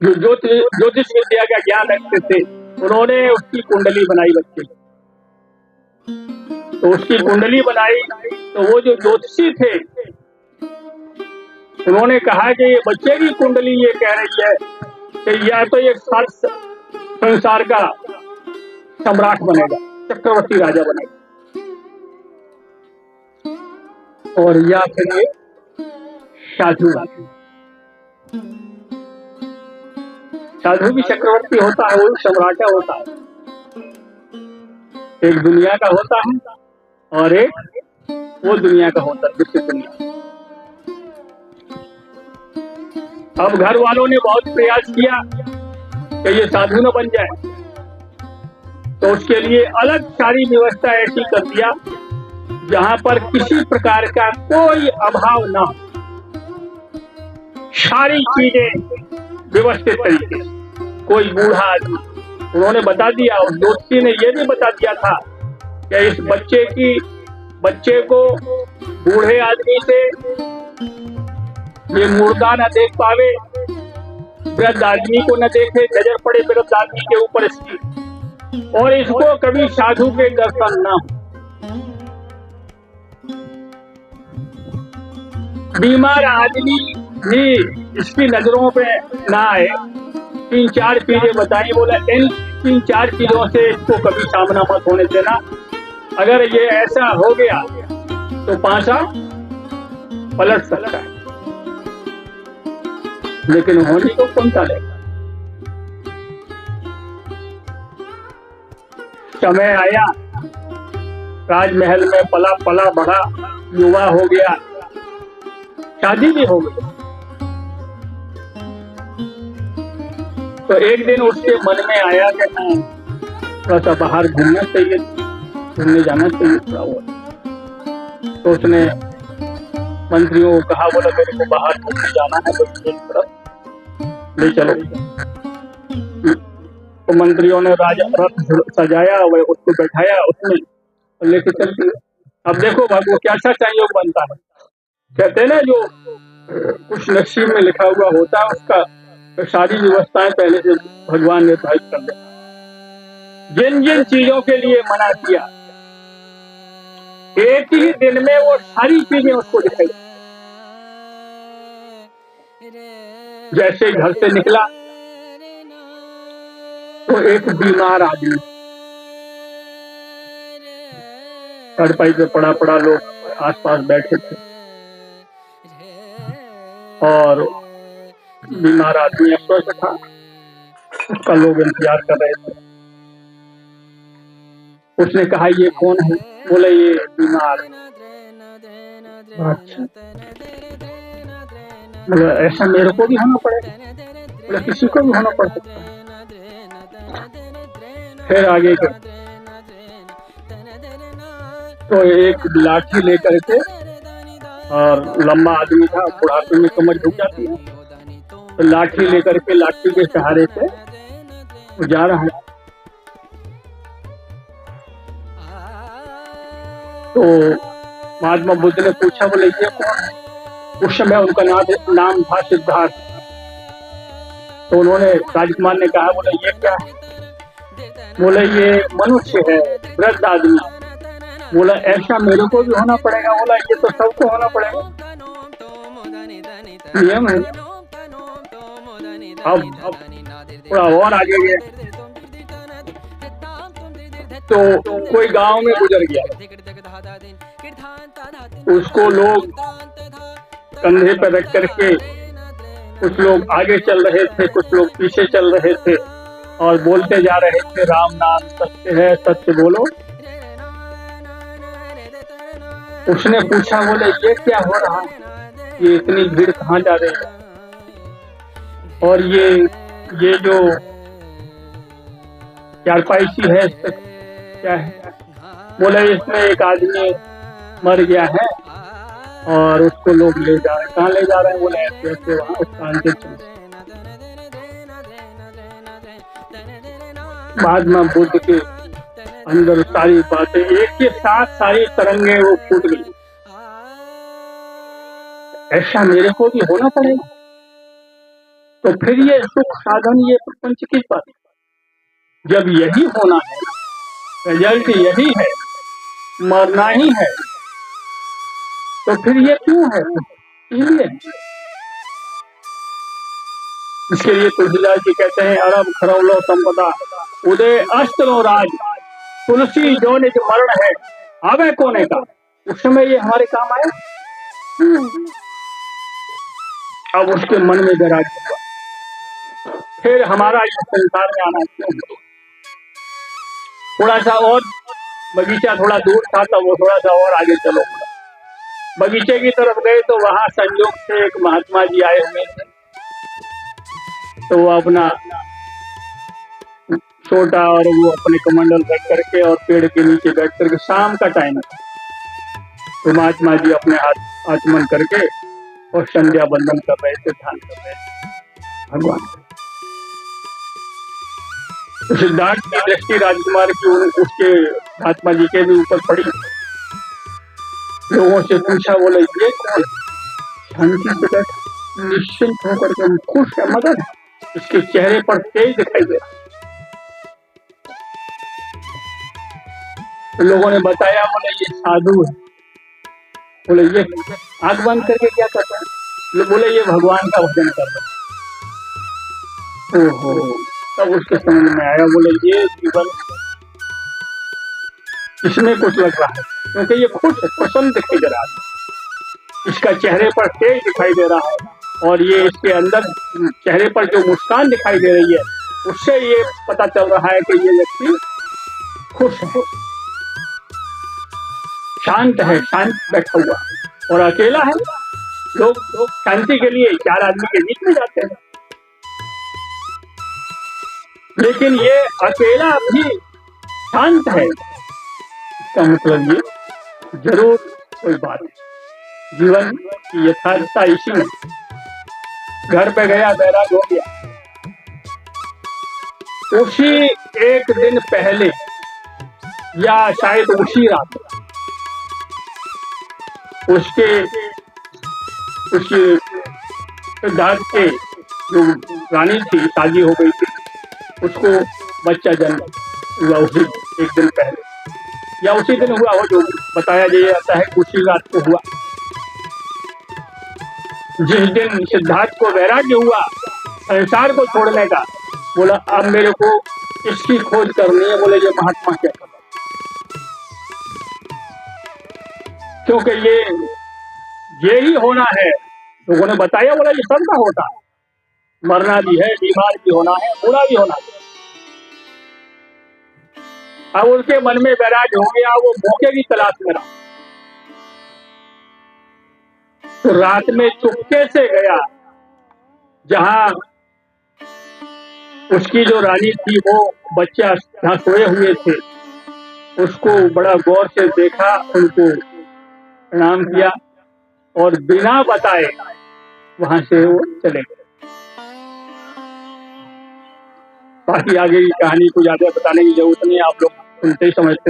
जो ज्योतिष विद्या का ज्ञान रखते थे, उन्होंने उसकी कुंडली बनाई बच्चे की। तो उसकी कुंडली बनाई तो वो जो ज्योतिषी थे उन्होंने कहा कि ये बच्चे की कुंडली ये कह रही है कि या तो ये संसार का सम्राट बनेगा, चक्रवर्ती राजा बनेगा, और या फिर ये साधु भी चक्रवर्ती होता है, वो भी सम्राट होता है। एक दुनिया का होता है और एक वो दुनिया का होता है, दूसरी दुनिया। अब घर वालों ने बहुत प्रयास किया कि ये साधु न बन जाए, तो उसके लिए अलग सारी व्यवस्था ऐसी कर दिया जहां पर किसी प्रकार का कोई अभाव ना हो, सारी चीजें व्यवस्थित तरीके से। कोई बूढ़ा आदमी, उन्होंने बता दिया, उस दोस्ती ने ये भी बता दिया था कि इस बच्चे को बूढ़े आदमी से ये मुर्दा न देख पावे, वृद्ध आदमी को न देखे, नजर पड़े वृद्ध आदमी के ऊपर इसकी, और इसको कभी साधु के दर्शन न हो। बीमार आदमी भी इसकी नजरों पे ना आए। 3-4 चीजें बताई, बोला इन 3-4 चीजों से इसको कभी सामना मत होने देना। अगर ये ऐसा हो गया तो पांसा पलट सकता है, लेकिन होने को कौन टालेगा। समय आया, राजमहल में पला पला बढ़ा, युवा हो गया, शादी भी हो गई। तो एक दिन उसके मन में आया कि थोड़ा सा बाहर घूमना चाहिए, घूमने जाना चाहिए थोड़ा बहुत। तो उसने मंत्रियों को कहा, बोला मेरे को बाहर घूमने जाना है, तो एक तरफ ले चलो। तो मंत्रियों ने राजा रथ सजाया, वह उसको बैठाया उसमें और लेके चल दिए। अब देखो वो कैसा संयोग बनता है। कहते हैं ना, जो कुछ नसीब में लिखा हुआ होता है उसका तो सारी व्यवस्थाएं पहले से भगवान निर्धारित कर देता है। जिन जिन चीजों के लिए मना किया, एक ही दिन में वो सारी चीजें उसको दिखाई। जैसे घर से निकला तो एक बीमार आदमी चढ़पाई पे पड़ा लोग आसपास बैठे थे और बीमार आदमी अस्वस्थ था, उसका लोग इंतजार कर रहे थे। उसने कहा ये कौन है? बोले ये बीमार। अच्छा, बोले ऐसा मेरे को भी होना पड़ेगा? बोले किसी को भी होना पड़ सकता है। फिर आगे कर तो एक लाठी लेकर के, और लंबा आदमी था, बुढ़ापे में कमर झुक जाती है, तो लाठी लेकर के लाठी के सहारे से वो जा रहा है। तो महात्मा बुद्ध ने पूछा, बोले ये कौन है? उस समय उनका नाम था सिद्धार्थ। तो उन्होंने, राजकुमार ने कहा, बोले ये क्या है? बोले ये मनुष्य है, वृद्ध आदमी। बोला ऐसा मेरे को भी होना पड़ेगा? बोला ये तो सबको होना पड़ेगा, नियम है। अब थोड़ा और आगे गए तो कोई गांव में गुजर गया, उसको लोग कंधे पर रख करके, कुछ लोग आगे चल रहे थे, कुछ लोग पीछे चल रहे थे और बोलते जा रहे थे, राम नाम सत्य है, सत्य बोलो। उसने पूछा, बोले ये क्या हो रहा है? ये इतनी भीड़ कहाँ जा रही है? और ये जो चारपाई सी है क्या है? बोले इसमें एक आदमी मर गया है और उसको लोग ले जा रहे हैं। कहाँ ले जा रहे हैं? बोले ऐसे ऐसे वहाँ स्थान के चले। महात्मा बुद्ध के अंदर सारी बातें एक के साथ सारी तरंगे वो फूट गई। ऐसा मेरे को भी होना पड़ेगा? तो फिर ये सुख साधन, ये प्रपंच किस बात? जब यही होना है, रिजल्ट यही है, मरना ही है, तो फिर ये क्यों है? इसलिए इसके लिए तुलसीदास जी कहते हैं, अरब खरौलो संपदा उदय अस्त्रो राज, तुलसी जो निज मरण है आवे कोने का। उस समय ये हमारे काम आया। अब उसके मन में वैराग्य हुआ, फिर हमारा इस संसार में आना क्यों? थोड़ा सा और, बगीचा थोड़ा दूर था, तो वो थोड़ा सा और आगे चलो। बगीचे की तरफ गए तो वहां संयोग से एक महात्मा जी आए हुए थे। तो वो अपना छोटा और वो अपने कमंडल रख करके और पेड़ के नीचे बैठ करके, शाम का टाइम था, तो महात्मा जी अपने हाथ आचमन करके और संध्या बंदन कर रहे थे, ध्यान कर रहे थे भगवान। तो सिद्धार्थ की दृष्टि राजकुमार की उसके महात्मा जी के भी ऊपर पड़ी। लोगों से पूछा, बोले ये कौन? शांति से बैठा, निश्चिंत होकर के खुश है, मदन है, इसके चेहरे पर तेज दिखाई दे रहा। तो लोगों ने बताया, बोले ये साधु है। बोले ये आंख बंद करके क्या करता है? बोले ये भगवान का भजन कर रहा है। ओहो, तब उसके समझ में आया, बोले ये जीवन इसमें कुछ लग रहा है, क्योंकि ये खुश है, प्रसन्न दिखाई दे रहा है, इसका चेहरे पर तेज दिखाई दे रहा है, और ये इसके अंदर चेहरे पर जो मुस्कान दिखाई दे रही है, उससे ये पता चल रहा है कि ये व्यक्ति खुश है, शांत है, शांत बैठा हुआ और अकेला है। लोग शांति के लिए चार आदमी के बीच में जाते हैं, लेकिन ये अकेला भी शांत है। इसका मतलब ये जरूर कोई बात है। जीवन की यथार्थता इसी में। घर पे गया, बैराग हो गया, उसी एक दिन पहले या शायद उसी रात उसके सिद्धार्थ के जो रानी थी, शादी हो गई थी, उसको बच्चा जन्म हुआ उसी एक दिन पहले, या उसी दिन हुआ हो, जो बताया जाता है उसी रात को हुआ। जिस दिन सिद्धार्थ को वैराग्य हुआ संसार को छोड़ने का, बोला अब मेरे को इसकी खोज करनी है। बोले ये महात्मा क्या कर, क्योंकि ये ही होना है। लोगों ने बताया, बोला ये सबका होता है, मरना भी है, बीमार भी होना है, बूढ़ा भी होना है। अब उसके मन में वैराग्य हो गया, वो मौके की तलाश में रहा। तो रात में चुपके से गया, जहां उसकी जो रानी थी वो बच्चा जहां सोए हुए थे, उसको बड़ा गौर से देखा, उनको प्रणाम किया और बिना बताए वहां से वो चले गए। बाकी आगे की कहानी को ज्यादा बताने की जरूरत नहीं, आप लोग सुनते ही समझते।